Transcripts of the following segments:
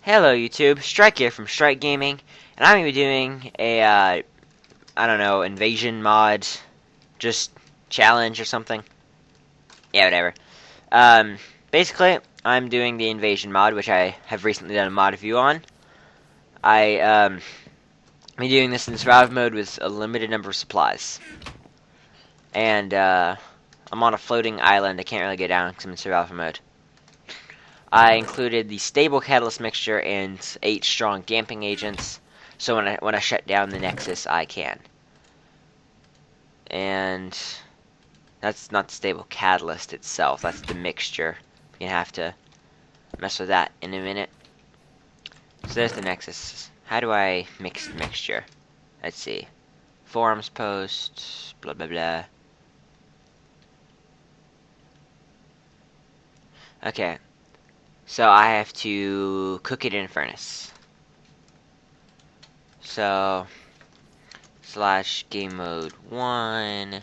Hello YouTube, Strike here from Strike Gaming, and I'm going to be doing a, I don't know, invasion mod, just challenge or something. Yeah, whatever. Um, Basically, I'm doing the invasion mod, which I have recently done a mod review on. I'm doing this in survival mode with a limited number of supplies. And, I'm on a floating island. I can't really get down because I'm in survival mode. I included the stable catalyst mixture and 8 strong damping agents, so when I shut down the Nexus, I can. And that's not the stable catalyst itself, that's the mixture. You have to mess with that in a minute. So there's the Nexus. How do I mix the mixture? Let's see. Forums post, blah blah blah. Okay, so I have to cook it in a furnace. So / game mode 1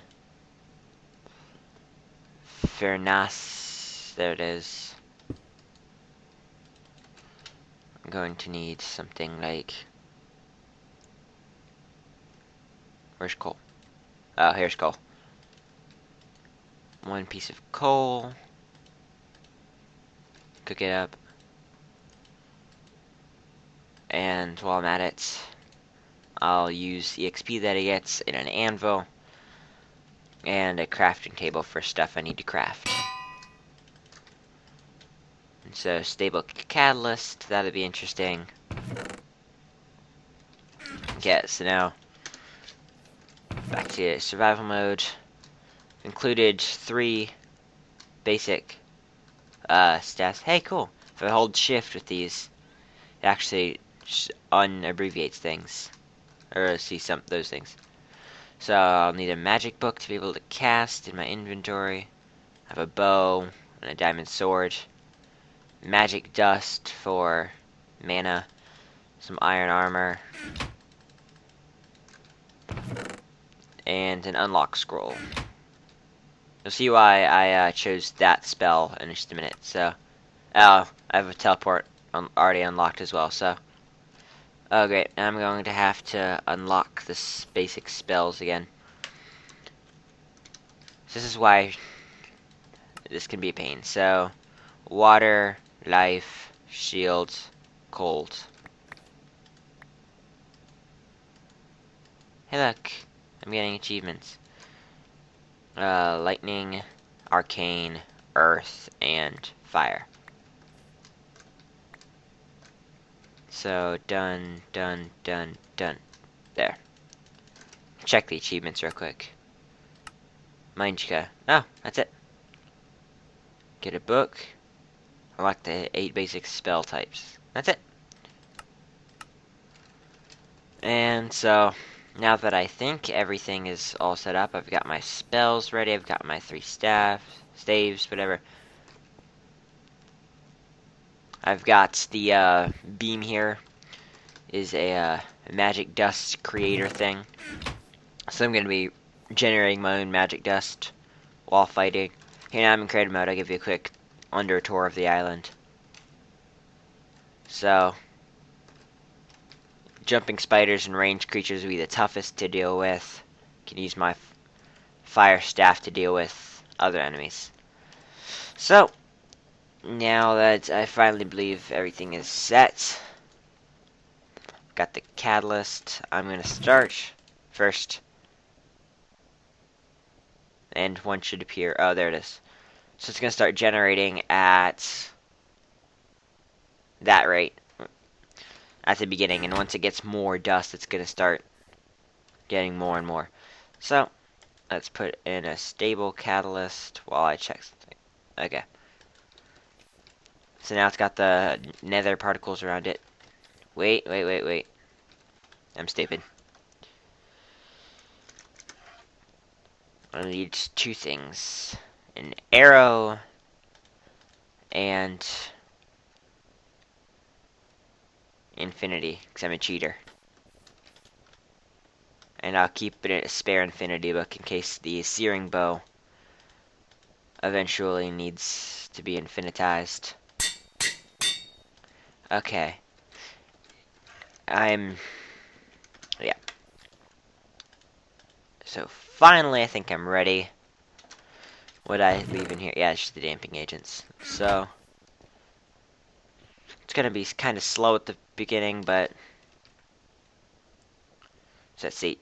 furnace, there it is. I'm going to need something like, where's coal? Oh, here's coal. 1 piece of coal, cook it up, and while I'm at it, I'll use the XP that it gets in an anvil and a crafting table for stuff I need to craft. And so stable catalyst, that'll be interesting. Okay, so now back to survival mode. Included 3 basic stats. Hey, cool. If I hold shift with these, it actually unabbreviates things, or see some those things. So I'll need a magic book to be able to cast in my inventory. I have a bow and a diamond sword. Magic dust for mana. Some iron armor. And an unlock scroll. You'll see why I chose that spell in just a minute. So, I have a teleport already unlocked as well. So, oh great, I'm going to have to unlock the basic spells again. So this is why this can be a pain. So, water, life, shield, cold. Hey look, I'm getting achievements. Lightning, arcane, earth, and fire. So, done, done, done, done. There. Check the achievements real quick. Minchka. Oh, that's it. Get a book. Unlock the 8 basic spell types. That's it. And so, now that I think everything is all set up, I've got my spells ready, I've got my 3 staves, whatever. I've got the beam here, is a magic dust creator thing. So I'm going to be generating my own magic dust while fighting. Here now I'm in creative mode, I'll give you a quick under tour of the island. So, jumping spiders and ranged creatures will be the toughest to deal with. Can use my fire staff to deal with other enemies. So, now that I finally believe everything is set, got the catalyst, I'm going to start first. And one should appear. Oh, there it is. So it's going to start generating at that rate at the beginning. And once it gets more dust, it's going to start getting more and more. So, let's put in a stable catalyst while I check something. Okay. So now it's got the nether particles around it. Wait. I'm stupid. I need 2 things. An arrow and infinity, because I'm a cheater. And I'll keep it a spare infinity book in case the searing bow eventually needs to be infinitized. Okay, yeah. So finally, I think I'm ready. What I leave in here? Yeah, it's just the damping agents. So it's gonna be kind of slow at the beginning, but so let's see.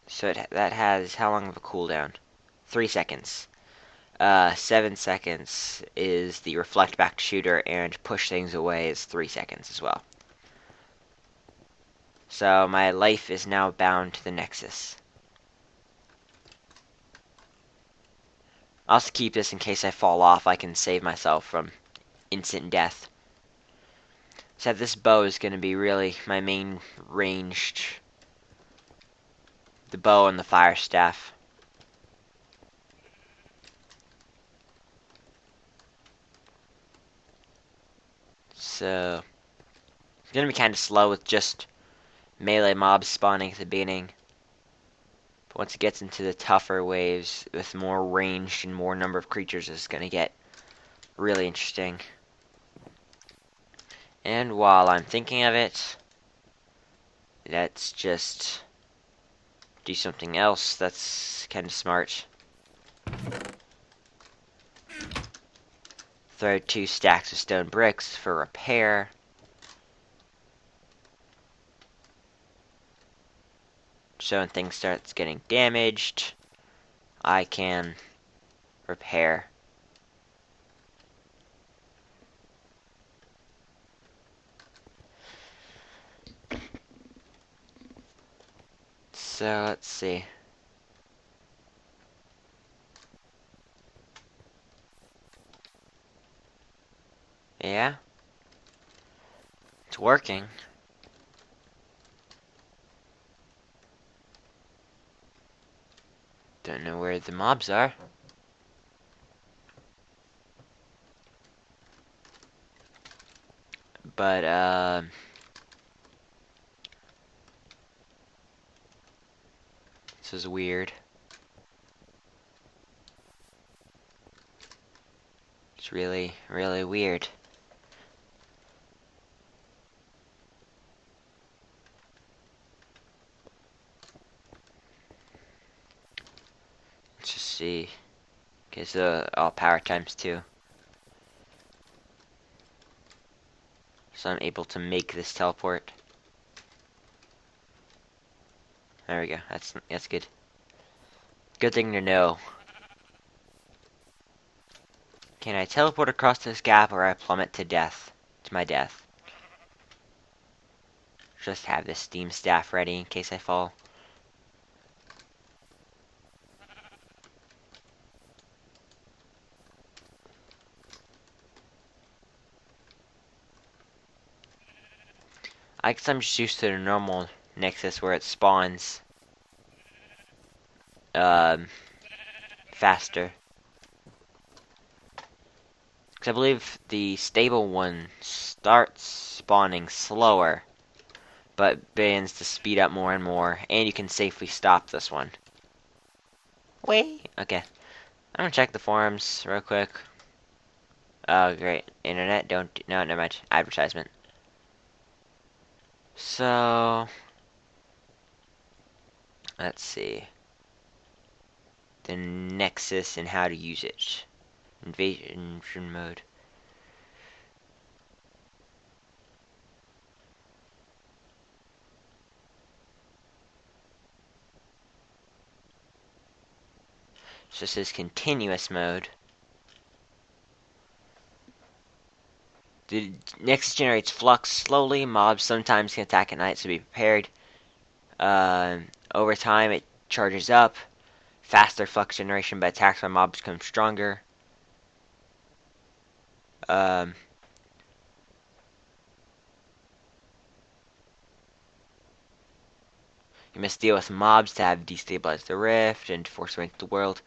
So that has how long of a cooldown? 3 seconds. 7 seconds is the reflect back shooter, and push things away is 3 seconds as well. So my life is now bound to the Nexus. I'll also keep this in case I fall off. I can save myself from instant death. So this bow is going to be really my main ranged. The bow and the fire staff. So it's going to be kind of slow with just melee mobs spawning at the beginning. But once it gets into the tougher waves with more ranged and more number of creatures, it's going to get really interesting. And while I'm thinking of it, let's just do something else that's kind of smart. Throw 2 stacks of stone bricks for repair. So when things starts getting damaged, I can repair. So let's see. Yeah, it's working. Don't know where the mobs are. But, this is weird. It's really, really weird. Let's just see. Okay, so all power times 2. So I'm able to make this teleport. There we go. That's good. Good thing to know. Can I teleport across this gap or I plummet to death? To my death. Just have this steam staff ready in case I fall. I guess I'm just used to the normal Nexus where it spawns faster. Because I believe the stable one starts spawning slower, but begins to speed up more and more, and you can safely stop this one. Wait. Okay. I'm gonna check the forums real quick. Oh, great. Internet, don't... No, never mind. Advertisement. So... Let's see. The Nexus and how to use it. Invasion mode. So this is continuous mode. The Nexus generates flux slowly. Mobs sometimes can attack at night, so be prepared. Over time, it charges up. Faster flux generation, but attacks by mobs become stronger. You must deal with mobs to have destabilized the rift and force away into the world.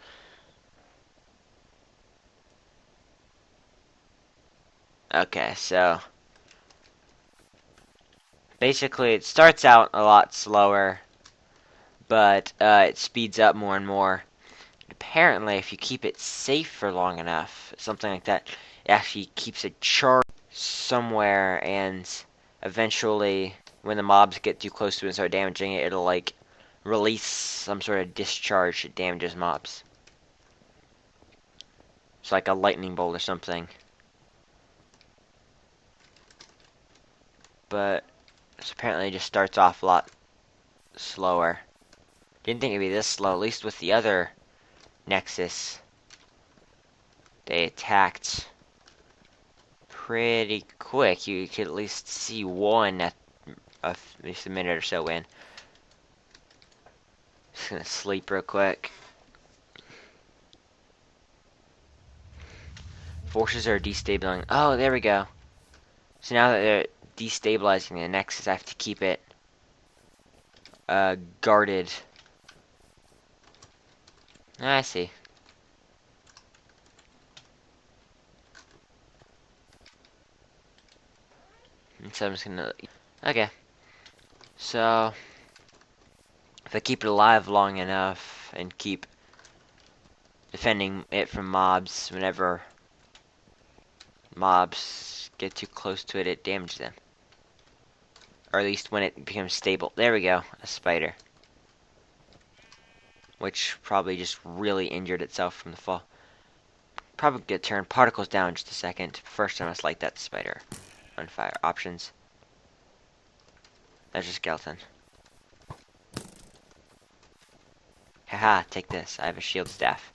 Okay, so basically it starts out a lot slower, but it speeds up more and more. Apparently, if you keep it safe for long enough, something like that, it actually keeps it charged somewhere, and eventually, when the mobs get too close to it and start damaging it, it'll like release some sort of discharge that damages mobs. It's like a lightning bolt or something. But this apparently just starts off a lot slower. Didn't think it'd be this slow, at least with the other Nexus. They attacked pretty quick. You could at least see one at least a minute or so in. Just gonna sleep real quick. Forces are destabilizing. Oh, there we go. So now that they're destabilizing the Nexus, I have to keep it guarded. I see. And so I'm just gonna... Okay. So... if I keep it alive long enough and keep defending it from mobs, whenever mobs get too close to it, it damages them. Or at least when it becomes stable. There we go. A spider. Which probably just really injured itself from the fall. Probably gonna turn particles down in just a second. First I must light that spider on fire. Options. There's a skeleton. Haha, take this. I have a shield staff.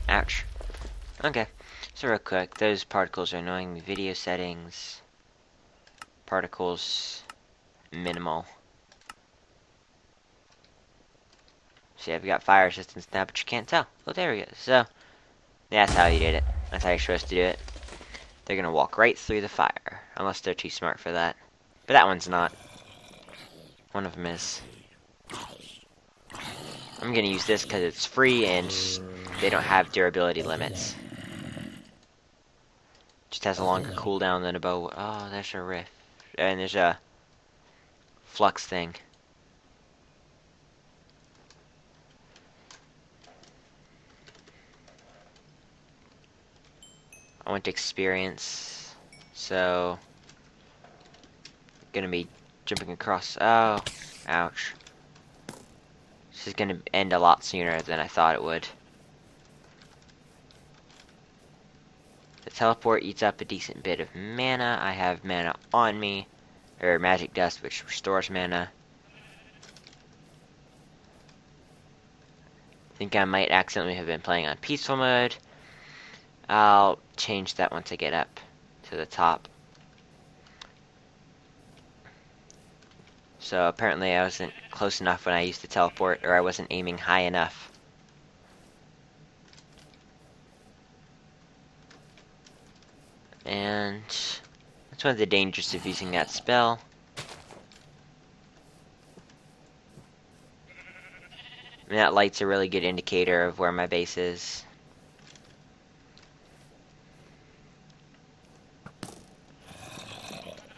Ouch. Okay. So real quick, those particles are annoying me. Video settings. Particles. Minimal. See, I've got fire resistance now, but you can't tell. Oh, there we go. So, that's how you did it. That's how you're supposed to do it. They're gonna walk right through the fire. Unless they're too smart for that. But that one's not. One of them is. I'm gonna use this because it's free and they don't have durability limits. Just has a longer cooldown than a bow. Oh, there's a rift. And there's a flux thing. I want experience, so gonna be jumping across. Oh, ouch. This is gonna end a lot sooner than I thought it would. The teleport eats up a decent bit of mana. I have mana on me, or magic dust, which restores mana. I think I might accidentally have been playing on peaceful mode. I'll change that once I get up to the top. So apparently I wasn't close enough when I used the teleport, or I wasn't aiming high enough. And that's one of the dangers of using that spell. And that light's a really good indicator of where my base is.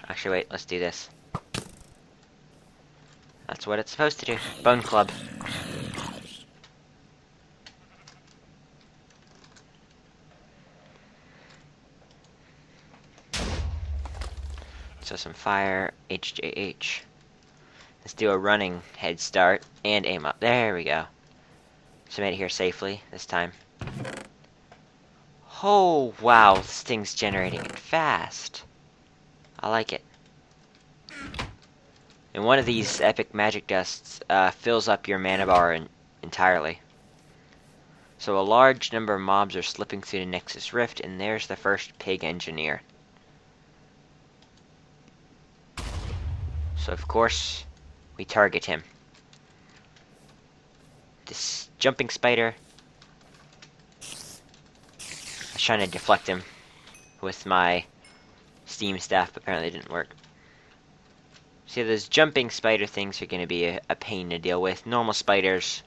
Actually, wait, let's do this. That's what it's supposed to do. Bone club. So some fire, HJH. Let's do a running head start and aim up. There we go. So I made it here safely this time. Oh, wow, this thing's generating it fast. I like it. And one of these epic magic dusts fills up your mana bar entirely. So a large number of mobs are slipping through the Nexus Rift, and there's the first pig engineer. So of course, we target him. This jumping spider. I was trying to deflect him with my steam staff, but apparently it didn't work. See, those jumping spider things are going to be a pain to deal with. Normal spiders,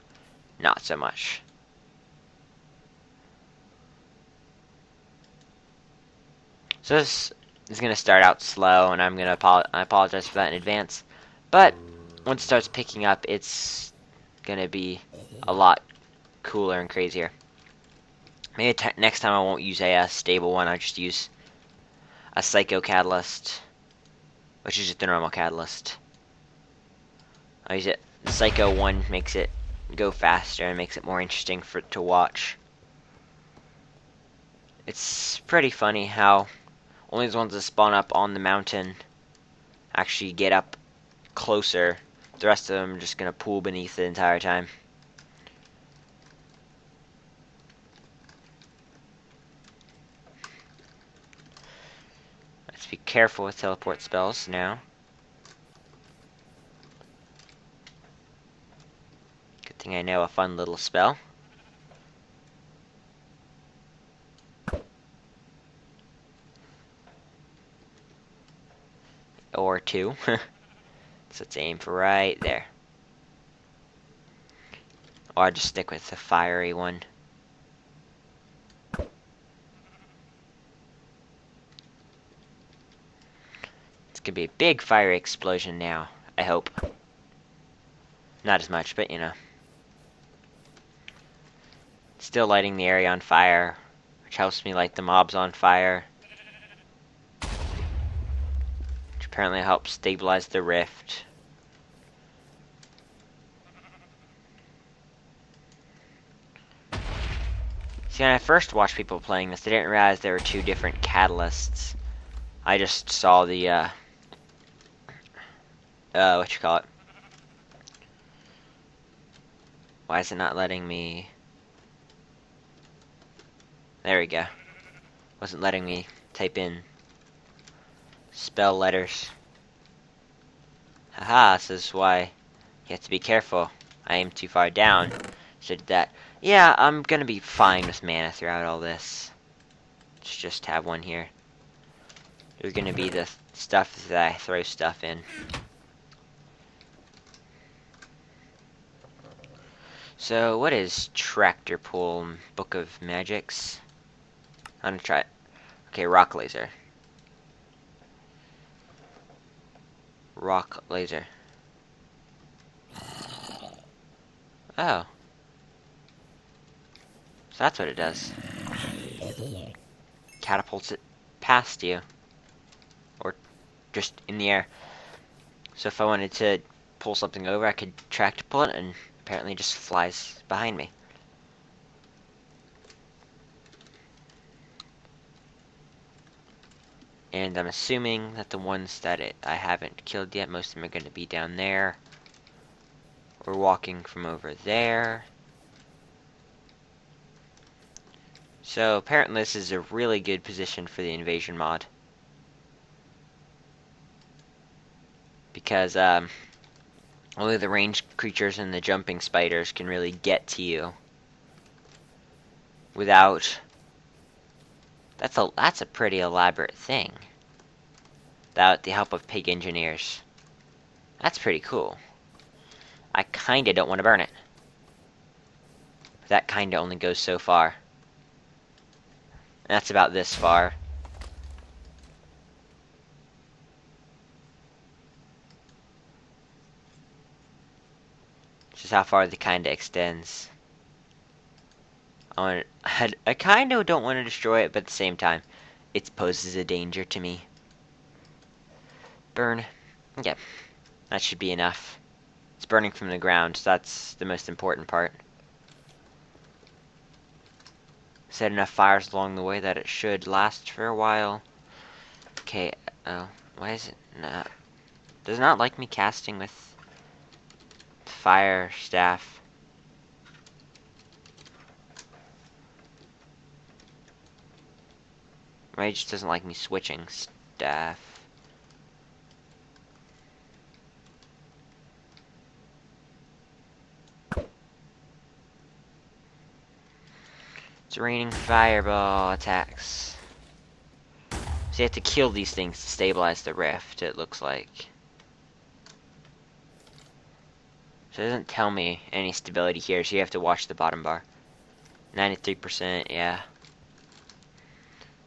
not so much. So this is going to start out slow, and I apologize for that in advance. But once it starts picking up, it's going to be a lot cooler and crazier. Maybe next time I won't use a stable one. I'll just use a Psycho Catalyst, which is just a normal catalyst. I'll use it. The Psycho one makes it go faster and makes it more interesting to watch. It's pretty funny how only the ones that spawn up on the mountain actually get up closer. The rest of them are just gonna pool beneath the entire time. Let's be careful with teleport spells now. Good thing I know a fun little spell. Or two. So let's aim for right there. Or I'll just stick with the fiery one. It's gonna be a big fiery explosion now, I hope. Not as much, but you know. Still lighting the area on fire, which helps me light the mobs on fire. Which apparently helps stabilize the rift. See, when I first watched people playing this, I didn't realize there were two different catalysts. I just saw the, what you call it? Why is it not letting me... There we go. Wasn't letting me type in spell letters. Haha, this is why you have to be careful. I aim too far down. So did that. Yeah, I'm gonna be fine with mana throughout all this. Let's just have one here. There's gonna be the stuff that I throw stuff in. So, what is Tractor Pull Book of Magics? I'm gonna try it. Okay, Rock Laser. Rock Laser. Oh. So that's what it does. Catapults it past you. Or just in the air. So if I wanted to pull something over, I could tractor pull it, and apparently it just flies behind me. And I'm assuming that the ones that I haven't killed yet, most of them are going to be down there. We're walking from over there. So apparently this is a really good position for the invasion mod. Because only the ranged creatures and the jumping spiders can really get to you without... That's a pretty elaborate thing. Without the help of pig engineers. That's pretty cool. I kinda don't want to burn it. That kinda only goes so far. And that's about this far. This is how far the kinda extends. I kinda don't want to destroy it, but at the same time, it poses a danger to me. Burn. Yeah, that should be enough. It's burning from the ground, so that's the most important part. Set enough fires along the way that it should last for a while. Okay, oh, why is it not? Does it not like me casting with fire staff? Why it just doesn't like me switching staff? It's raining fireball attacks. So you have to kill these things to stabilize the rift, it looks like. So it doesn't tell me any stability here, so you have to watch the bottom bar. 93%, yeah.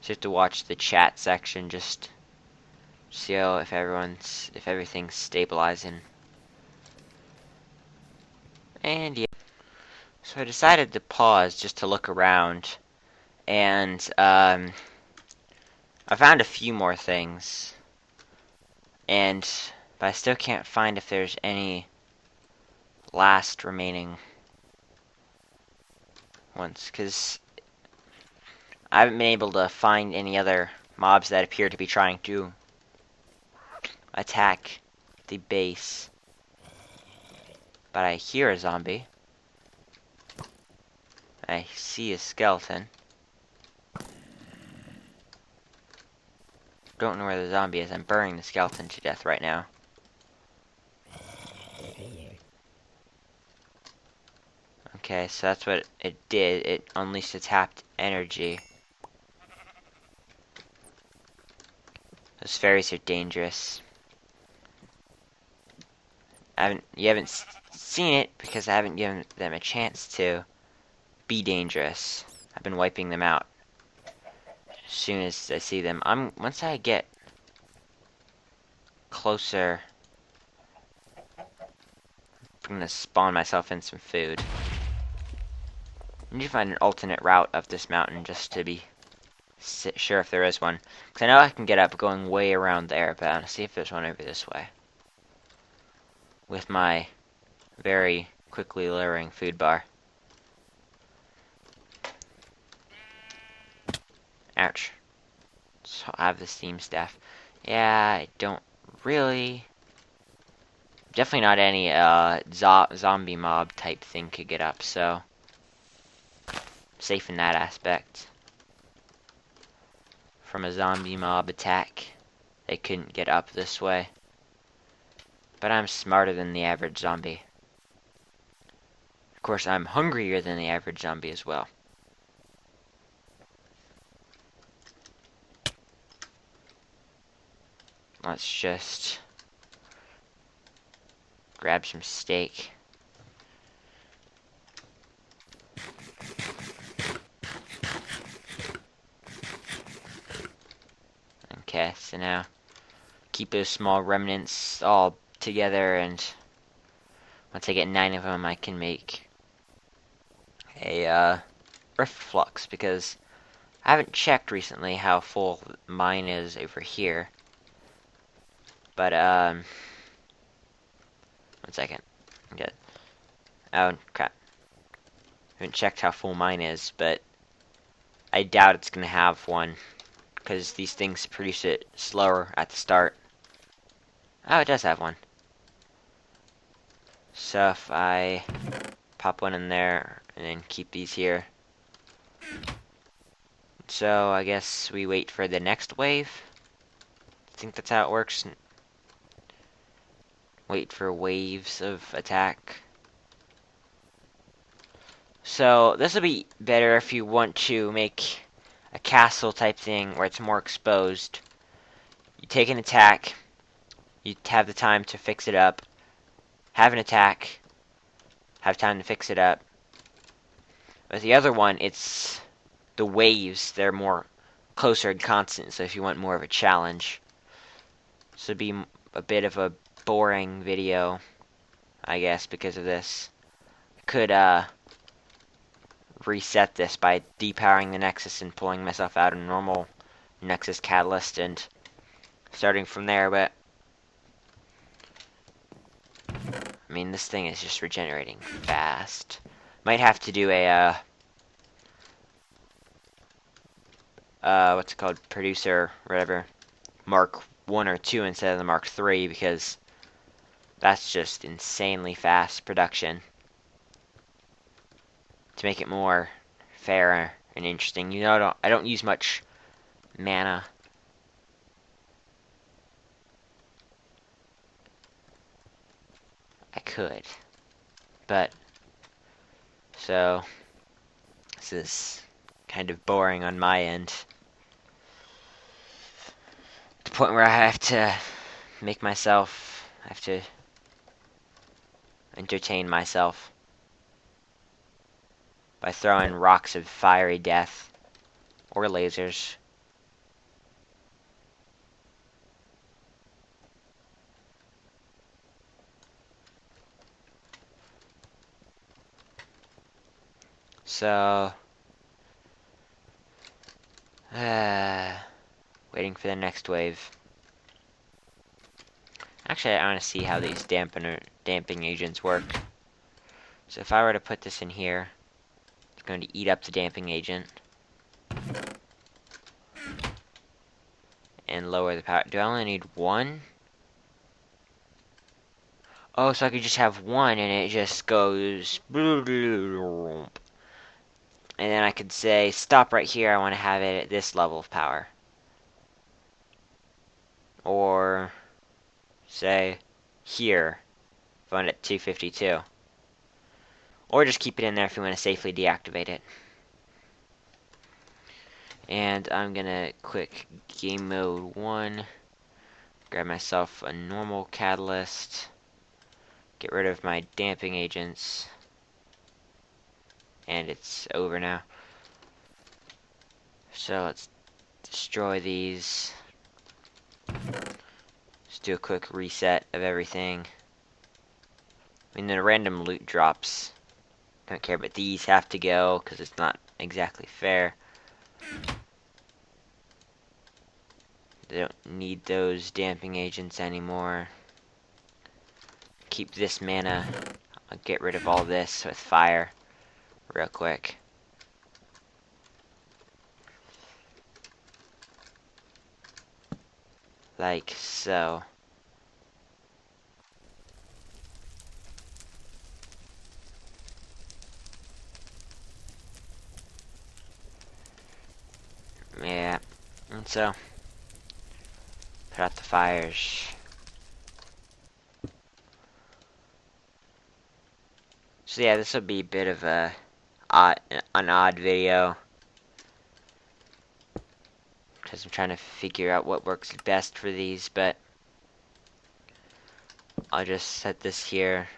So you have to watch the chat section, just see how if everything's stabilizing. And yeah. So So I decided to pause just to look around, and I found a few more things, but I still can't find if there's any last remaining ones, because I haven't been able to find any other mobs that appear to be trying to attack the base. But I hear a zombie. I see a skeleton. Don't know where the zombie is. I'm burning the skeleton to death right now. Okay, so that's what it did. It unleashed a tapped energy. Those fairies are dangerous. You haven't seen it because I haven't given them a chance to be dangerous. I've been wiping them out as soon as I see them. Once I get closer, I'm gonna spawn myself in some food. I need to find an alternate route up this mountain just to be sure if there is one. Because I know I can get up going way around there, but I want to see if there's one over this way. With my very quickly lowering food bar. Ouch. So I have the steam staff. Yeah, I don't really... Definitely not any zombie mob type thing could get up, so... Safe in that aspect. From a zombie mob attack, they couldn't get up this way. But I'm smarter than the average zombie. Of course, I'm hungrier than the average zombie as well. Let's just grab some steak. Okay, so now keep those small remnants all together, and once I get 9 of them, I can make a rift flux, because I haven't checked recently how full mine is over here. But, 1 second. Good. Oh, crap. I haven't checked how full mine is, but I doubt it's gonna have one, because these things produce it slower at the start. Oh, it does have one. So if I pop one in there, and then keep these here. So I guess we wait for the next wave. I think that's how it works. Wait for waves of attack. So this will be better if you want to make a castle type thing where it's more exposed. You take an attack, you have the time to fix it up, have an attack, have time to fix it up. With the other one, it's the waves, they're more closer and constant, so if you want more of a challenge. This would be a bit of a boring video, I guess, because of this. I could reset this by depowering the Nexus and pulling myself out of normal Nexus Catalyst and starting from there, but I mean, this thing is just regenerating fast. Might have to do a what's it called, producer, whatever, Mark 1 or 2 instead of the Mark 3, because that's just insanely fast production. To make it more fair and interesting, you know, I don't use much mana. I could, but so this is kind of boring on my end. The point where I have to I have to entertain myself by throwing rocks of fiery death or lasers. So, waiting for the next wave. Actually, I want to see how these damping agents work. So if I were to put this in here, it's going to eat up the damping agent and lower the power. Do I only need one? Oh, so I could just have one and it just goes. And then I could say, stop right here, I want to have it at this level of power. Or say here, if I want it at 252. Or just keep it in there if you want to safely deactivate it. And I'm gonna click game mode 1, grab myself a normal catalyst, get rid of my damping agents, and it's over now. So let's destroy these. Just do a quick reset of everything. I mean, the random loot drops, don't care, but these have to go because it's not exactly fair. They don't need those damping agents anymore. Keep this mana. I'll get rid of all this with fire real quick. Like so. Yeah, and so put out the fires. So yeah, this will be a bit of an odd video, because I'm trying to figure out what works best for these, but I'll just set this here,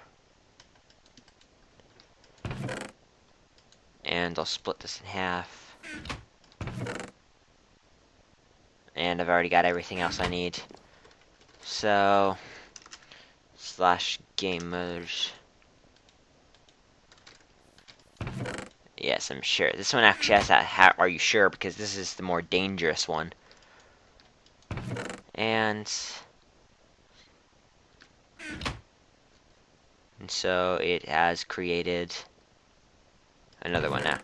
and I'll split this in half, and I've already got everything else I need. So / game modes. Yes, I'm sure. This one actually has that are you sure? Because this is the more dangerous one. And so it has created another one now.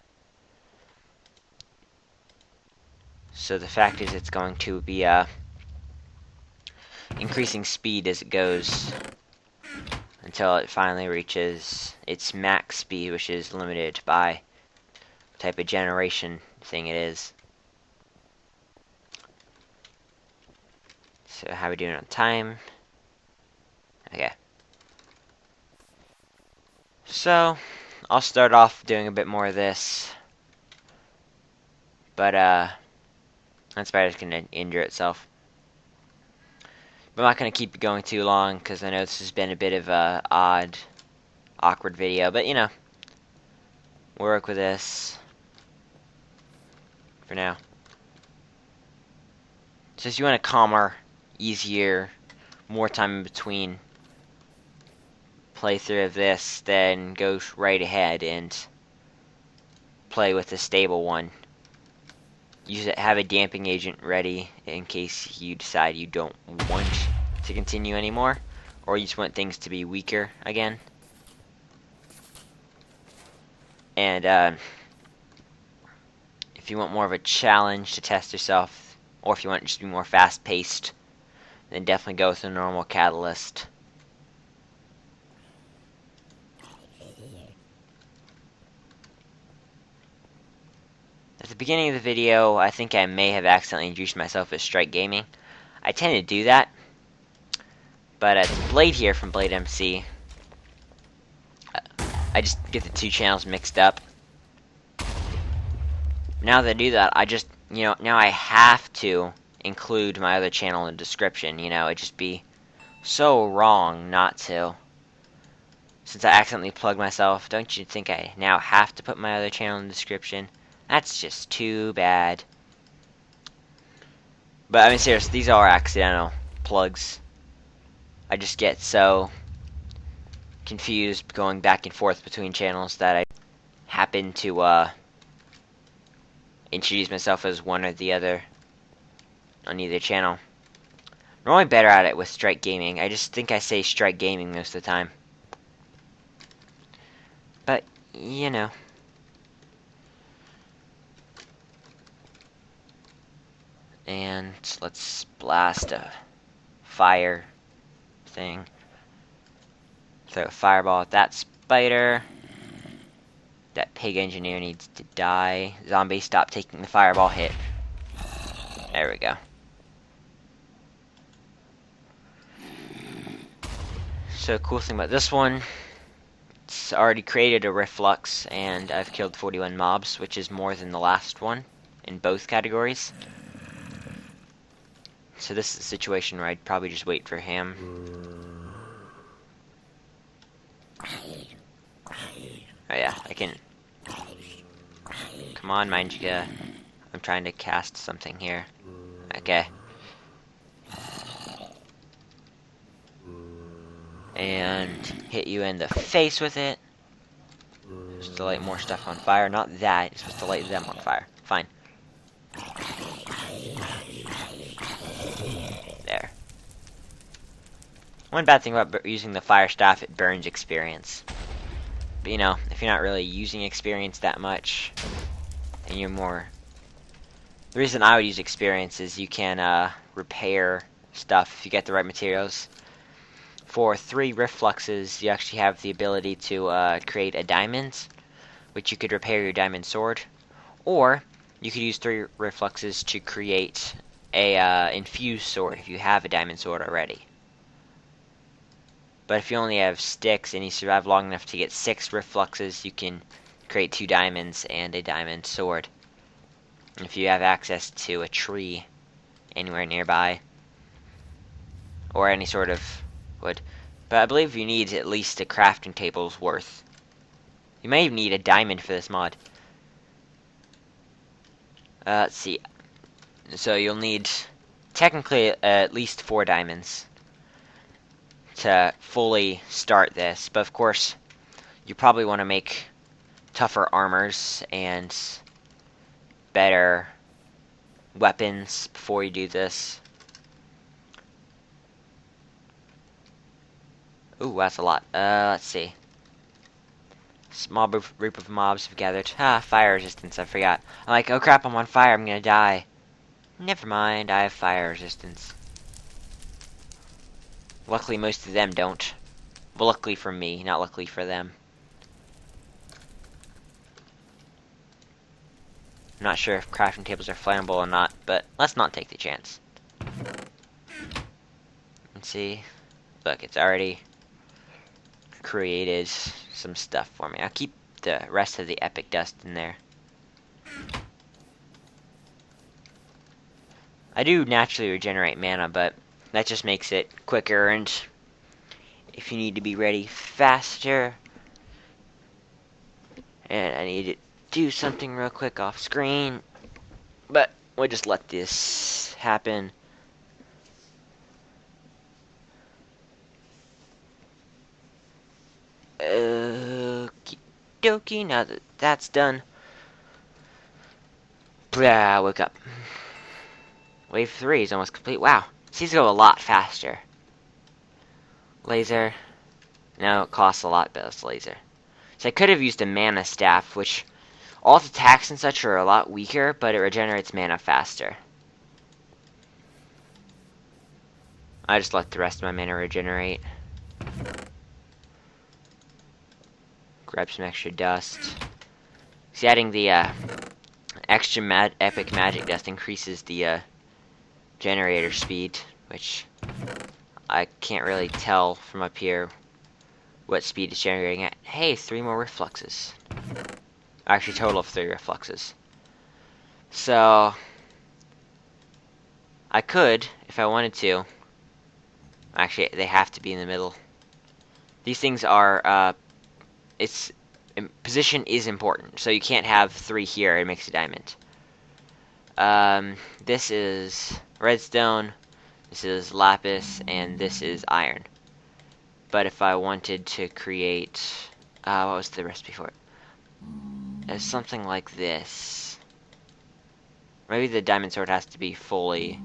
So the fact is it's going to be increasing speed as it goes until it finally reaches its max speed, which is limited by type of generation thing it is. So how are we doing on time? Okay. So I'll start off doing a bit more of this, but that spider's gonna injure itself. But I'm not gonna keep it going too long because I know this has been a bit of a awkward video, but you know, we'll work with this for now. So if you want a calmer, easier, more time in between playthrough of this, then go right ahead and play with the stable one. Have a damping agent ready in case you decide you don't want to continue anymore, or you just want things to be weaker again. And if you want more of a challenge to test yourself, or if you want it just to be more fast-paced, then definitely go with the normal catalyst. At the beginning of the video, I think I may have accidentally introduced myself as Strike Gaming. I tend to do that, but it's Blade here from Blade MC. I just get the two channels mixed up. Now that I do that, I just, now I have to include my other channel in the description. It'd just be so wrong not to. Since I accidentally plugged myself, don't you think I now have to put my other channel in the description? That's just too bad. But I mean, seriously, these are accidental plugs. I just get so confused going back and forth between channels that I happen to introduce myself as one or the other on either channel. I'm only better at it with Strike Gaming. I just think I say Strike Gaming most of the time. But, you know. And let's blast a fire thing. Throw a fireball at that spider. That pig engineer needs to die. Zombie, stop taking the fireball hit. There we go. So, cool thing about this one, it's already created a reflux, and I've killed 41 mobs, which is more than the last one in both categories. So this is a situation where I'd probably just wait for him. Oh yeah, I can... Come on, mind you, I'm trying to cast something here. Okay. And hit you in the face with it. Just to light more stuff on fire. Not that, it's supposed to light them on fire. Fine. There. One bad thing about using the fire staff, it burns experience. But you know, if you're not really using experience that much, and you're more... The reason I would use experience is you can repair stuff if you get the right materials. For 3 refluxes, you actually have the ability to create a diamond, which you could repair your diamond sword. Or, you could use 3 refluxes to create a infused sword if you have a diamond sword already. But if you only have sticks and you survive long enough to get 6 refluxes, you can create 2 diamonds and a diamond sword. And if you have access to a tree anywhere nearby, or any sort of wood. But I believe you need at least a crafting table's worth. You may even need a diamond for this mod. Let's see. So you'll need technically at least 4 diamonds to fully start this. But of course, you probably want to make tougher armors and better weapons before you do this. Ooh, that's a lot. Let's see. Small group of mobs have gathered. Fire resistance, I forgot. I'm like, oh crap, I'm on fire, I'm gonna die. Never mind, I have fire resistance. Luckily, most of them don't. Well, luckily for me, not luckily for them. I'm not sure if crafting tables are flammable or not, but let's not take the chance. Let's see. Look, it's already created some stuff for me. I'll keep the rest of the epic dust in there. I do naturally regenerate mana, but that just makes it quicker, and if you need to be ready faster, and I need to do something real quick off screen, but we'll just let this happen. Okie dokie, now that that's done. Blah, wake up. Wave 3 is almost complete. Wow, seems to go a lot faster. Laser. No, it costs a lot, but it's laser. So I could have used a mana staff, which all its attacks and such are a lot weaker, but it regenerates mana faster. I just let the rest of my mana regenerate. Grab some extra dust. See, adding the extra epic magic dust increases the generator speed, which I can't really tell from up here what speed it's generating at. Hey, 3 more refluxes. Actually, total of 3 refluxes. So I could, if I wanted to. Actually, they have to be in the middle. These things are position is important, so you can't have 3 here. It makes a diamond. This is redstone, this is lapis, and this is iron. But if I wanted to create, what was the recipe for it? as something like this. Maybe the diamond sword has to be fully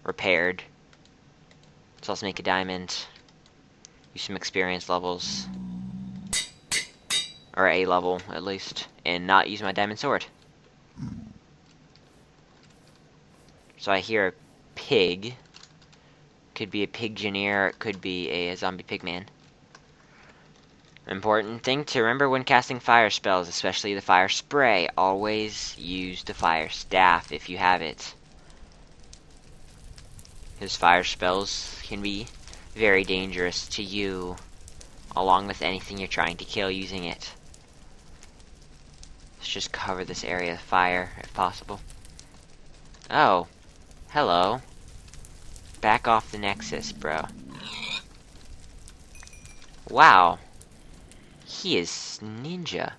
repaired. So let's make a diamond. Use some experience levels. Or a level, at least. And not use my diamond sword. So I hear a pig. Could be a piggineer, it could be a zombie pigman. Important thing to remember when casting fire spells, especially the fire spray, always use the fire staff if you have it. Because fire spells can be very dangerous to you, along with anything you're trying to kill using it. Let's just cover this area with fire, if possible. Oh, hello. Back off the Nexus, bro. Wow. He is ninja.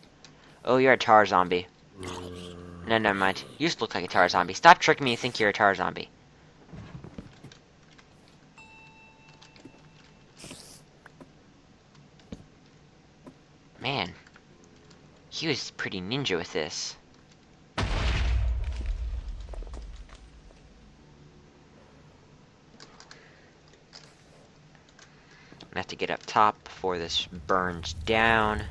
Oh, you're a tar zombie. No, never mind. You just look like a tar zombie. Stop tricking me to think you're a tar zombie. Man. He was pretty ninja with this. I have to get up top before this burns down.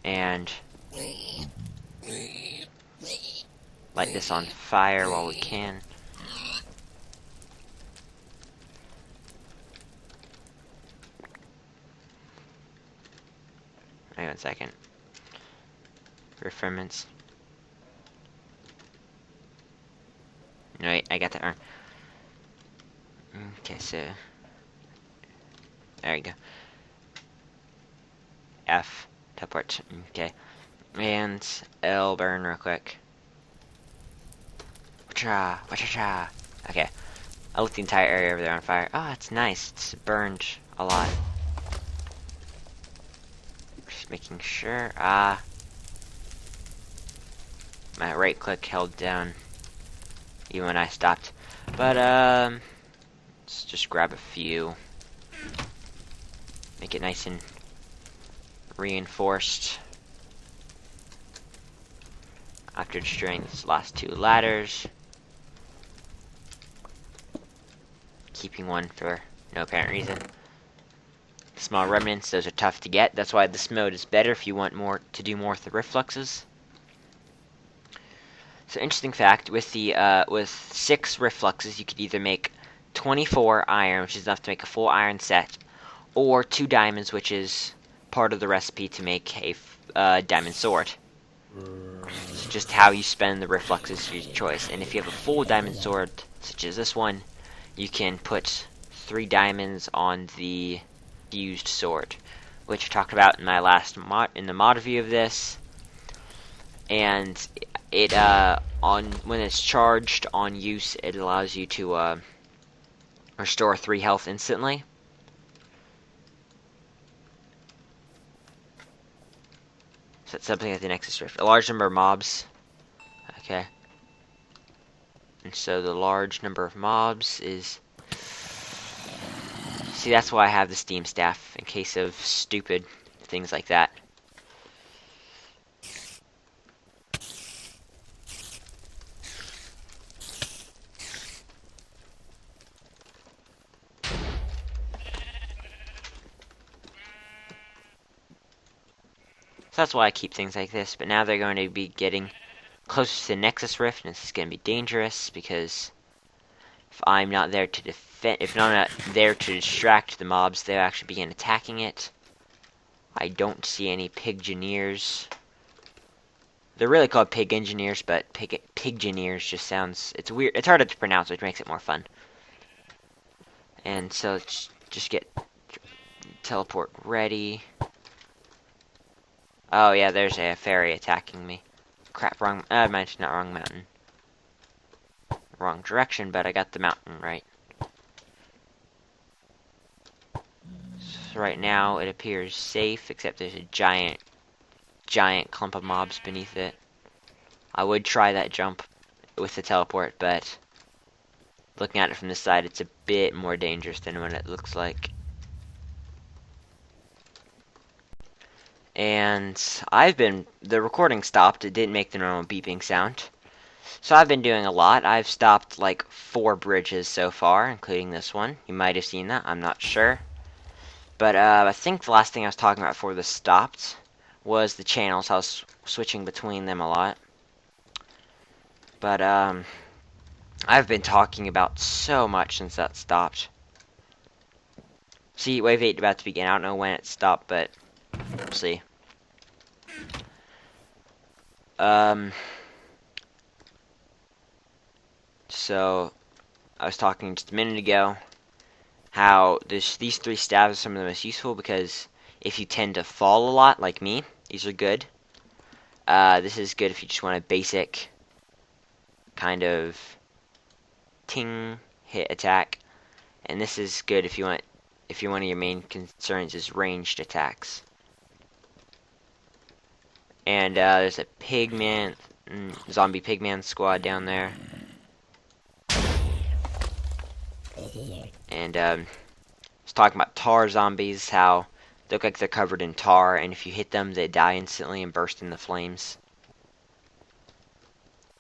And light this on fire while we can. Wait 1 second. Referments. No, wait, I got that wrong. Okay, so there you go. F teleport. Okay, and L burn real quick. Wacha, wacha. Okay, I lit the entire area over there on fire. Oh, it's nice. It's burned a lot. Just making sure. My right click held down even when I stopped. But let's just grab a few. Make it nice and reinforced. After destroying these last 2 ladders. Keeping one for no apparent reason. Small remnants, those are tough to get. That's why this mode is better if you want more to do more with the refluxes. So interesting fact, with the with 6 refluxes, you could either make 24 iron, which is enough to make a full iron set, or 2 diamonds, which is part of the recipe to make a diamond sword. It's just how you spend the refluxes is your choice. And if you have a full diamond sword, such as this one, you can put 3 diamonds on the fused sword, which I talked about in my last in the mod review of this. And it when it's charged on use, it allows you to restore 3 health instantly. So that's something like the Nexus Rift. A large number of mobs. Okay. And so the large number of mobs is... See, that's why I have the Steam staff, in case of stupid things like that. So that's why I keep things like this, but now they're going to be getting closer to the Nexus Rift, and this is going to be dangerous, because if I'm not there to defend, if I'm not there to distract the mobs, they'll actually begin attacking it. I don't see any piggineers. They're really called pig engineers, but piggineers just sounds, it's weird, it's harder to pronounce, which makes it more fun. And so let's just get teleport ready. Oh yeah, there's a fairy attacking me. Crap, wrong, not wrong mountain. Wrong direction, but I got the mountain right. So right now it appears safe, except there's a giant clump of mobs beneath it. I would try that jump with the teleport, but looking at it from this side, it's a bit more dangerous than what it looks like. And the recording stopped. It didn't make the normal beeping sound. So I've been doing a lot. I've stopped like 4 bridges so far, including this one. You might have seen that. I'm not sure. But I think the last thing I was talking about before this stopped was the channels. I was switching between them a lot. But I've been talking about so much since that stopped. See, Wave 8 about to begin. I don't know when it stopped, but we'll see. So I was talking just a minute ago how these 3 stabs are some of the most useful because if you tend to fall a lot, like me, these are good. This is good if you just want a basic kind of ting hit attack, and this is good if one of your main concerns is ranged attacks. And there's a zombie pigman squad down there. And I was talking about tar zombies, how they look like they're covered in tar, and if you hit them, they die instantly and burst into flames.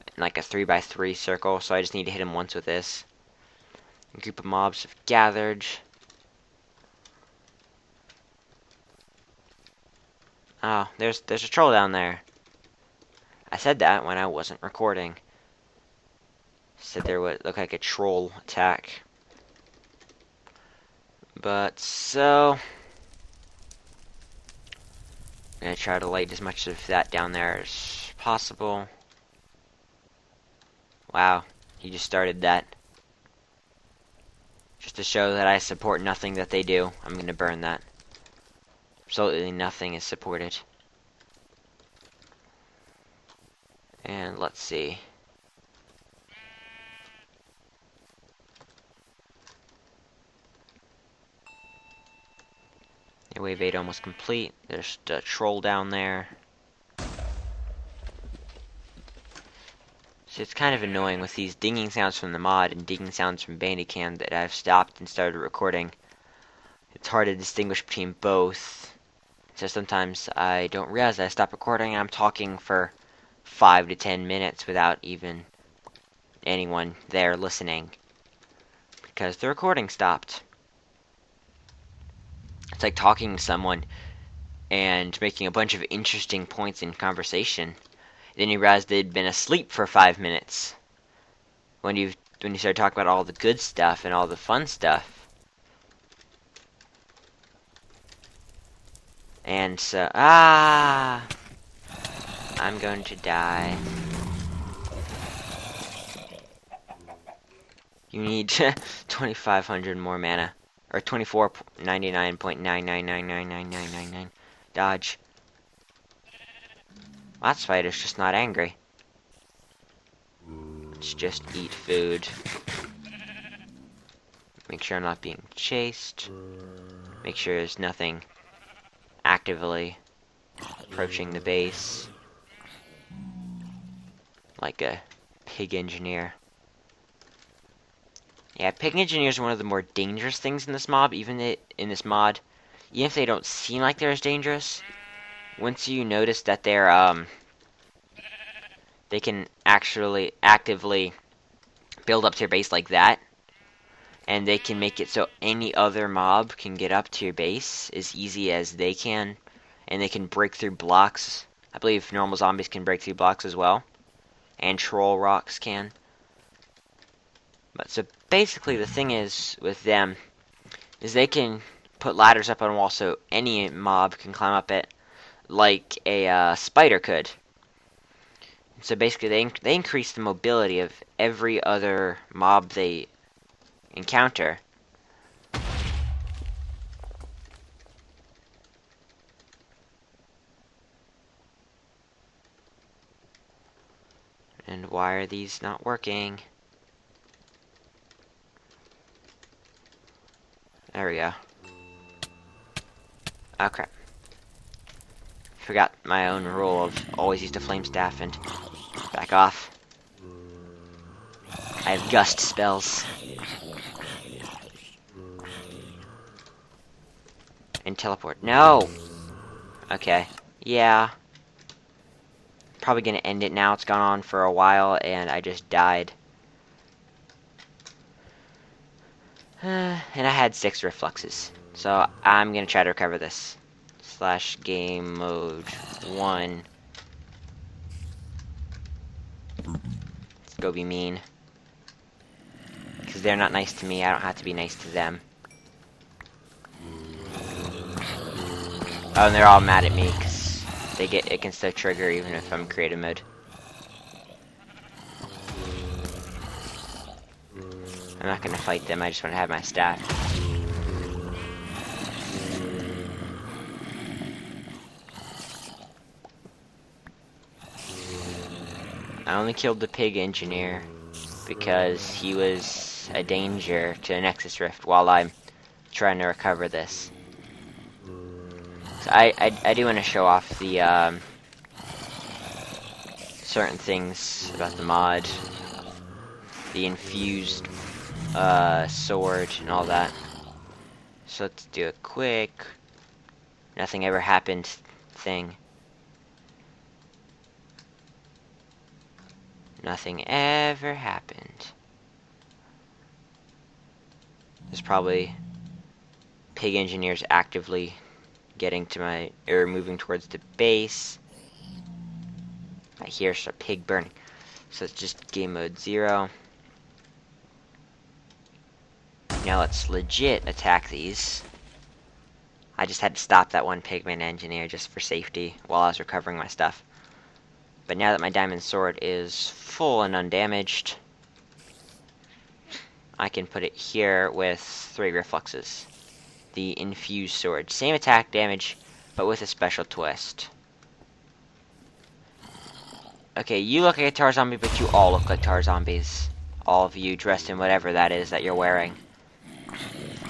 In like a 3x3 circle, so I just need to hit them once with this. A group of mobs have gathered. Oh, there's a troll down there. I said that when I wasn't recording. Said there would look like a troll attack. But so I'm gonna try to light as much of that down there as possible. Wow, he just started that. Just to show that I support nothing that they do, I'm gonna burn that. Absolutely nothing is supported. And let's see. Wave 8 almost complete. There's a troll down there. So it's kind of annoying with these dinging sounds from the mod and dinging sounds from Bandicam that I've stopped and started recording. It's hard to distinguish between both. So sometimes I don't realize I stopped recording and I'm talking for 5 to 10 minutes without even anyone there listening. Because the recording stopped. It's like talking to someone and making a bunch of interesting points in conversation. Then you realize they'd been asleep for 5 minutes. When you start talking about all the good stuff and all the fun stuff. And so, I'm going to die. You need 2,500 more mana. Or 24.99.9999999. Dodge. That spider's just not angry. Let's just eat food. Make sure I'm not being chased. Make sure there's nothing actively approaching the base. Like a pig engineer. Yeah, pig engineers are one of the more dangerous things in this mob, even if they don't seem like they're as dangerous. Once you notice that they can actually actively build up to your base like that, and they can make it so any other mob can get up to your base as easy as they can, and they can break through blocks. I believe normal zombies can break through blocks as well, and troll rocks can. But so basically the thing is with them is they can put ladders up on a wall so any mob can climb up it like a spider could. So basically they increase the mobility of every other mob they encounter. And why are these not working? There we go. Oh crap. Forgot my own rule of always use the flame staff and back off. I have gust spells. And teleport. No! Okay. Yeah. Probably gonna end it now. It's gone on for a while, and I just died. And I had 6 refluxes. So I'm gonna try to recover this. / game mode 1. Let's go be mean. Because they're not nice to me, I don't have to be nice to them. Oh, and they're all mad at me because it can still trigger even if I'm creative mode. I'm not gonna fight them, I just want to have my staff. I only killed the pig engineer because he was a danger to Nexus Rift while I'm trying to recover this. So I do want to show off the certain things about the mod, the infused sword and all that. So let's do a quick nothing ever happened thing. Nothing ever happened. There's probably pig engineers actively getting to my, or moving towards the base. I hear a pig burning. So it's just game mode 0. Now let's legit attack these. I just had to stop that one pigman engineer just for safety while I was recovering my stuff. But now that my diamond sword is full and undamaged, I can put it here with 3 refluxes. The infused sword. Same attack damage, but with a special twist. Okay, you look like a tar zombie, but you all look like tar zombies. All of you dressed in whatever that is that you're wearing.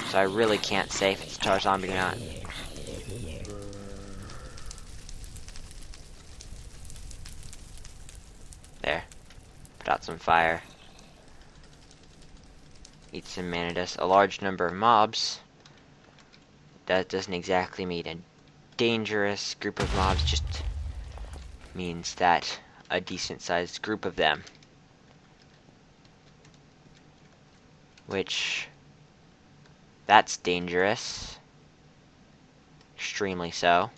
So I really can't say if it's a tar zombie or not. There. Put out some fire. Eat some mana dust. A large number of mobs. That doesn't exactly mean a dangerous group of mobs, just means that a decent sized group of them. Which, that's dangerous. Extremely so.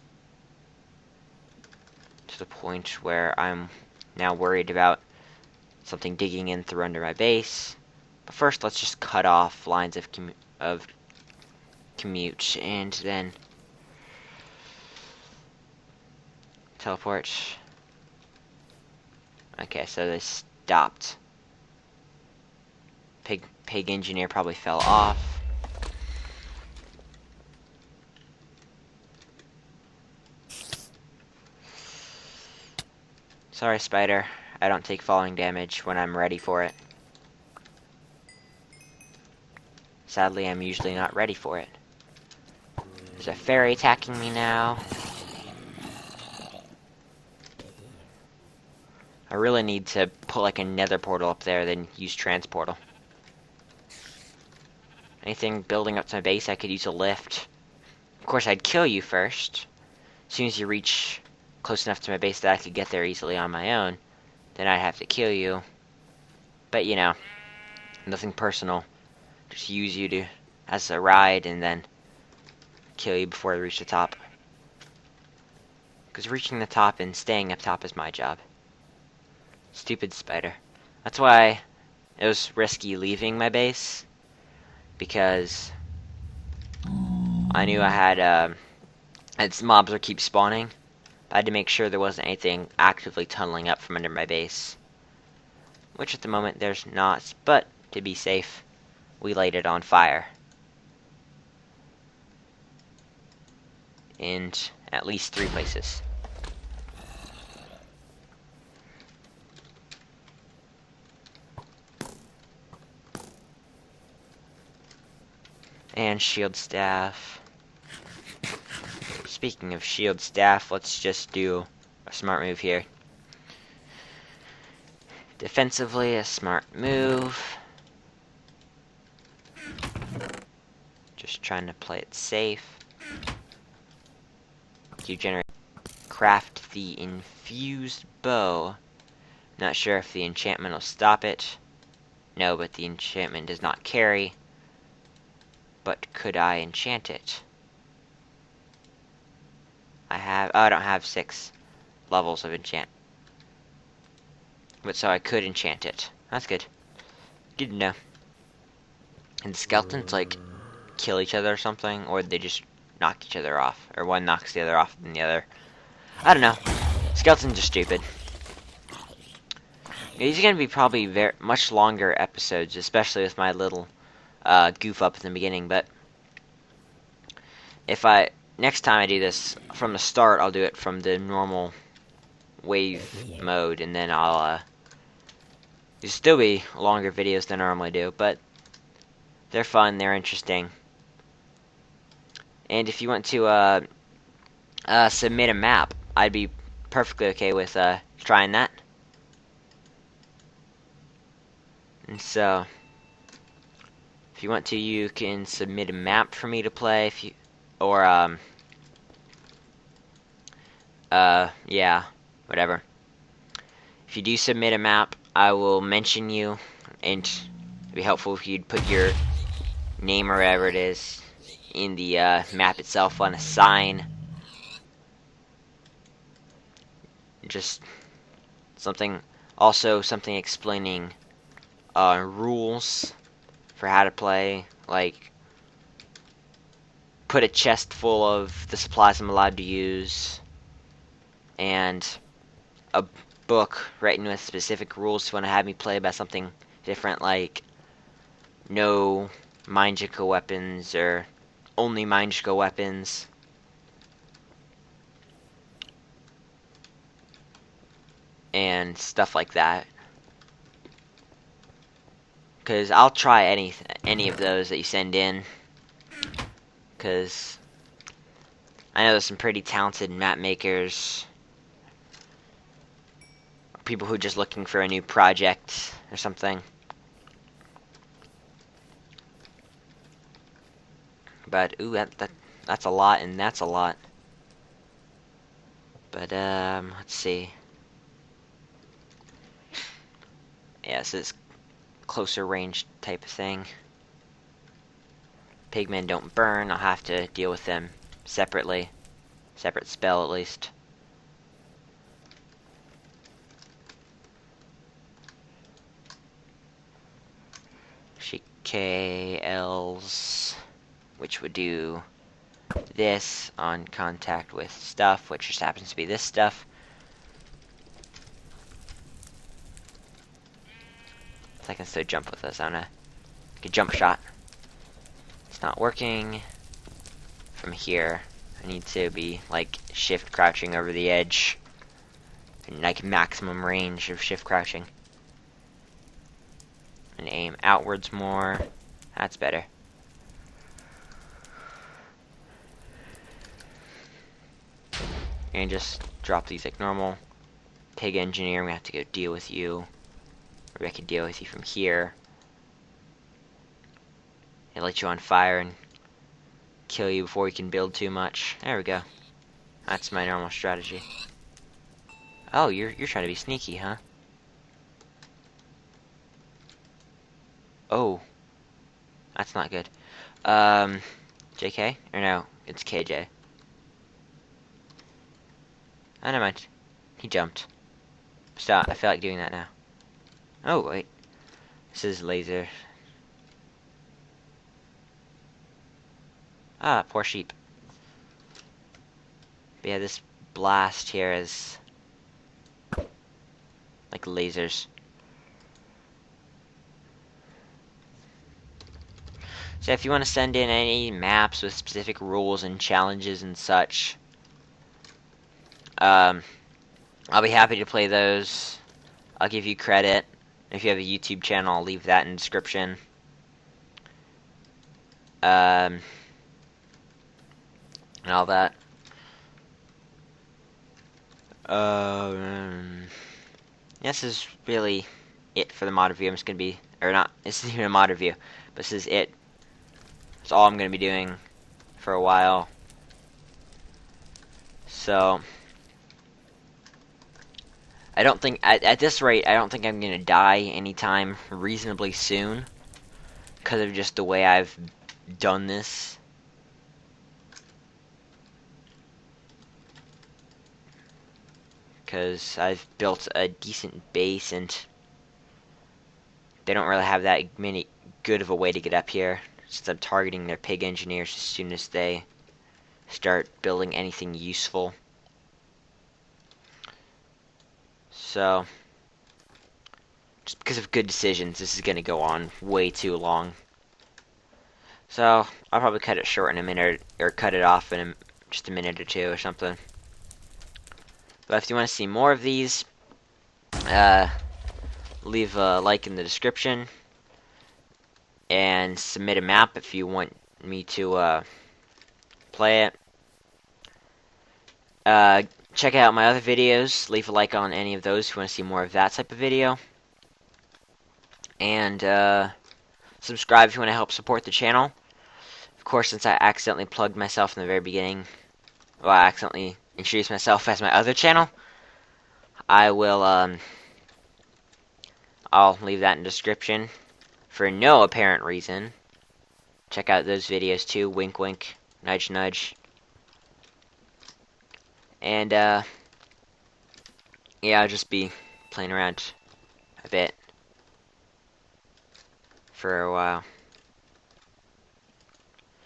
To the point where I'm now worried about something digging in through under my base. But first, let's just cut off lines of commute, and then teleport. Okay, so they stopped. Pig engineer probably fell off. Sorry, spider. I don't take falling damage when I'm ready for it. Sadly, I'm usually not ready for it. There's a fairy attacking me now. I really need to put like a nether portal up there, then use transportal. Anything building up to my base, I could use a lift. Of course, I'd kill you first. As soon as you reach close enough to my base that I could get there easily on my own, then I'd have to kill you. But you know, nothing personal. Just use you as a ride and then kill you before I reach the top. Because reaching the top and staying up top is my job. Stupid spider. That's why it was risky leaving my base. Because I knew I had mobs would keep spawning. I had to make sure there wasn't anything actively tunneling up from under my base. Which at the moment there's not, but to be safe, we light it on fire. In at least 3 places. And shield staff. Speaking of shield staff, let's just do a smart move here. Defensively, a smart move. Just trying to play it safe. You generate craft the infused bow. Not sure if the enchantment will stop it. No, but the enchantment does not carry. But could I enchant it? I don't have 6 levels of enchant. But so I could enchant it. That's good. Good to know. And the skeletons, like, kill each other or something? Or they just knock each other off? Or one knocks the other off than the other? I don't know. Skeletons are stupid. These are going to be probably much longer episodes, especially with my little goof up in the beginning, but next time I do this from the start, I'll do it from the normal wave mode, and then I'll still be longer videos than I normally do, but they're fun, they're interesting. And if you want to submit a map, I'd be perfectly okay with trying that. And so, if you want to, you can submit a map for me to play, yeah, whatever. If you do submit a map, I will mention you, and it'd be helpful if you'd put your name or whatever it is in the map itself on a sign. Just something explaining rules for how to play, like put a chest full of the supplies I'm allowed to use, and a book written with specific rules if you want to have me play about something different, like no magical weapons or only magical weapons. And stuff like that. Because I'll try any of those that you send in. Because I know there's some pretty talented map makers. People who are just looking for a new project or something. But, ooh, that's a lot, and that's a lot. But, let's see. Yeah, this is closer range type of thing. Pigmen don't burn, I'll have to deal with them separately. Separate spell, at least. KLs, which would do this on contact with stuff, which just happens to be this stuff. So I can still jump with this on a jump shot. It's not working from here. I need to be like shift crouching over the edge, and like maximum range of shift crouching. And aim outwards more. That's better. And just drop these like normal. Pig engineer, we have to go deal with you. Or I can deal with you from here. It light you on fire and kill you before you can build too much. There we go. That's my normal strategy. Oh, you're trying to be sneaky, huh? Oh. That's not good. JK? Or no, it's KJ. Oh, never mind. He jumped. Stop, I feel like doing that now. Oh, wait. This is laser. Ah, poor sheep. But yeah, this blast here is like lasers. So if you want to send in any maps with specific rules and challenges and such, I'll be happy to play those. I'll give you credit. If you have a YouTube channel, I'll leave that in the description. And all that. This is really it for the mod review. I'm just gonna be, or not, this isn't even a mod review, but this is it. That's all I'm gonna be doing for a while. So, I don't think, at this rate, I don't think I'm gonna die anytime reasonably soon. Because of just the way I've done this. Because I've built a decent base and they don't really have that many good of a way to get up here. Since I'm targeting their pig engineers as soon as they start building anything useful. So, just because of good decisions, this is going to go on way too long. So, I'll probably cut it short in a minute, or cut it off in just a minute or two or something. But if you want to see more of these, leave a like in the description, and submit a map if you want me to play it. Check out my other videos. Leave a like on any of those if you want to see more of that type of video. And subscribe if you want to help support the channel. Of course, since I accidentally plugged myself in the very beginning, well, I accidentally introduced myself as my other channel, I will, I'll leave that in the description for no apparent reason. Check out those videos too. Wink, wink. Nudge, nudge. And, yeah, I'll just be playing around a bit for a while.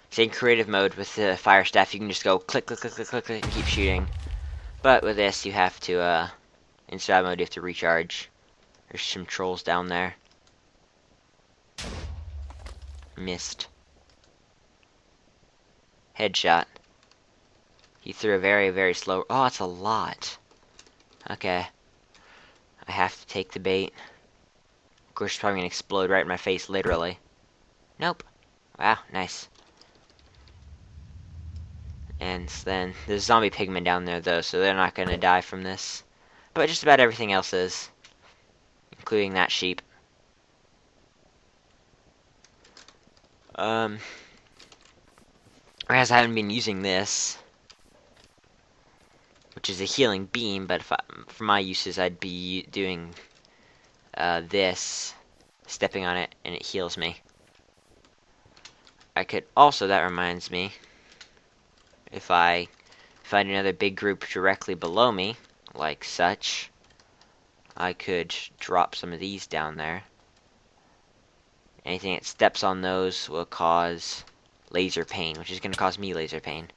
See, in creative mode with the fire staff, you can just go click, click, click, click, click, click, and keep shooting. But with this, you have to, in survival mode, you have to recharge. There's some trolls down there. Missed. Headshot. He threw a very, very slow... Oh, that's a lot. Okay. I have to take the bait. Of course, it's probably going to explode right in my face, literally. Nope. Wow, nice. And then, there's zombie pigmen down there, though, so they're not going to die from this. But just about everything else is. Including that sheep. Whereas I haven't been using this, which is a healing beam, but for my uses, I'd be doing this, stepping on it, and it heals me. I could also, that reminds me, if I find another big group directly below me, like such, I could drop some of these down there. Anything that steps on those will cause laser pain, which is going to cause me laser pain.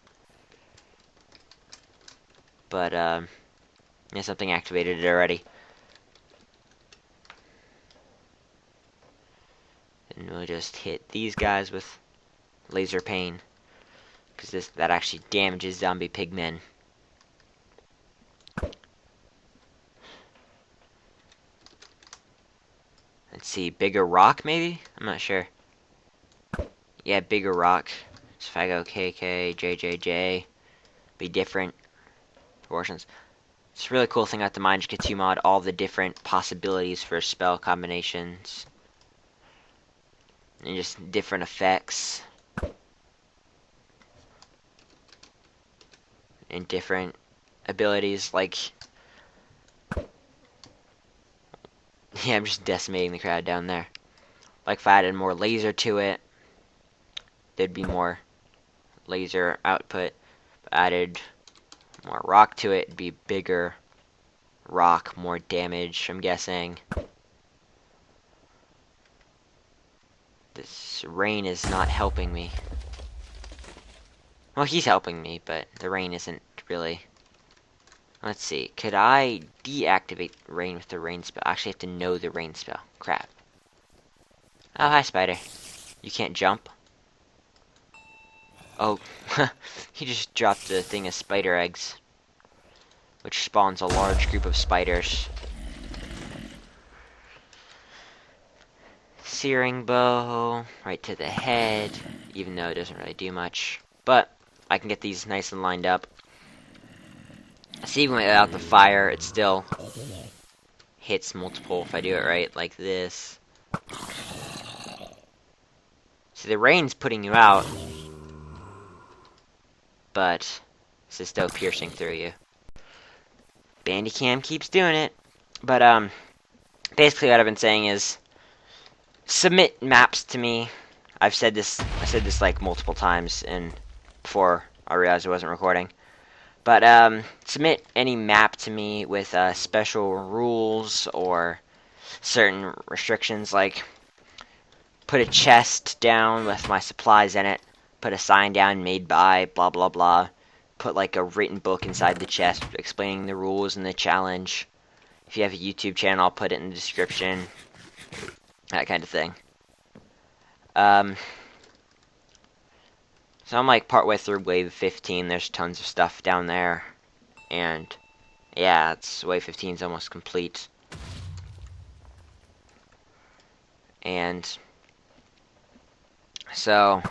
But, yeah, something activated it already. And we'll just hit these guys with laser pain, because that actually damages zombie pigmen. Let's see, bigger rock maybe? I'm not sure. Yeah, bigger rock. So if I go KK, JJJ, be different proportions. It's a really cool thing about the Minecraft 2 mod, all the different possibilities for spell combinations. And just different effects. And different abilities, like... Yeah, I'm just decimating the crowd down there. Like if I added more laser to it, there'd be more laser output. If I added more rock to it, it'd be bigger rock, more damage, I'm guessing. This rain is not helping me. Well, he's helping me, but the rain isn't really... Let's see, could I deactivate rain with the rain spell? I actually have to know the rain spell. Crap. Oh, hi, spider. You can't jump? Oh, he just dropped a thing of spider eggs, which spawns a large group of spiders. Searing bow, right to the head, even though it doesn't really do much. But, I can get these nice and lined up. See, even without the fire, it still hits multiple if I do it right, like this. See, the rain's putting you out, but this is still piercing through you. Bandicam keeps doing it. But basically what I've been saying is submit maps to me. I said this like multiple times and before I realized I wasn't recording. But submit any map to me with special rules or certain restrictions, like put a chest down with my supplies in it, put a sign down made by blah blah blah, put like a written book inside the chest explaining the rules and the challenge. If you have a YouTube channel, I'll put it in the description. That kind of thing. So I'm like partway through wave 15. There's tons of stuff down there. And yeah, wave 15 is almost complete. And so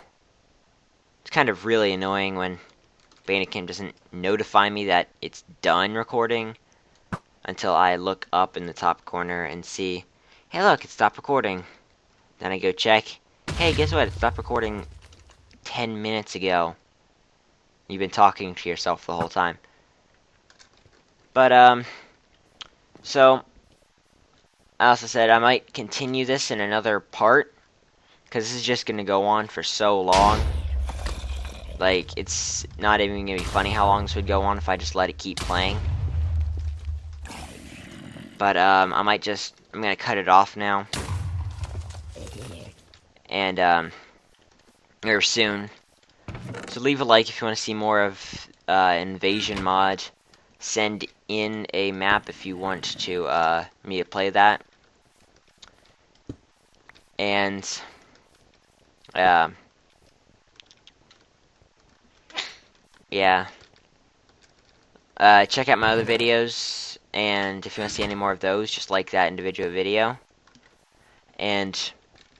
it's kind of really annoying when Bandicam doesn't notify me that it's done recording until I look up in the top corner and see, hey look, it stopped recording. Then I go check, hey guess what, it stopped recording 10 minutes ago. You've been talking to yourself the whole time. But so I also said I might continue this in another part, because this is just going to go on for so long. Like, it's not even going to be funny how long this would go on if I just let it keep playing. But, I'm going to cut it off now. And, or soon. So leave a like if you want to see more of, Invasion mod. Send in a map if you want to, me to play that. And, yeah. Check out my other videos, and if you want to see any more of those, just like that individual video. And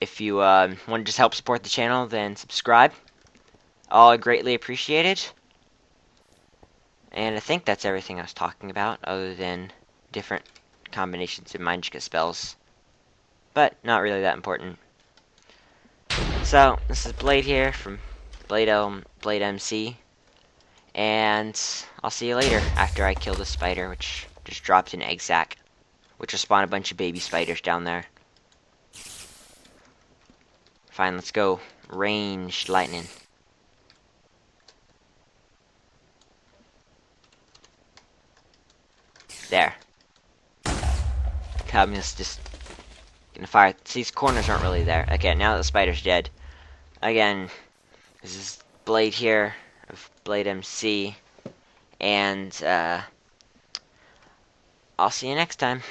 if you want to just help support the channel, then subscribe. All greatly appreciated. And I think that's everything I was talking about, other than different combinations of Magicka spells. But not really that important. So, this is Blade here from Blade MC. And I'll see you later after I kill the spider, which just dropped an egg sac, which will spawn a bunch of baby spiders down there. Fine, let's go. Ranged lightning. There. Communist just gonna fire. See, these corners aren't really there. Okay, now that the spider's dead. Again, this is Blade here of Blade MC. And, I'll see you next time.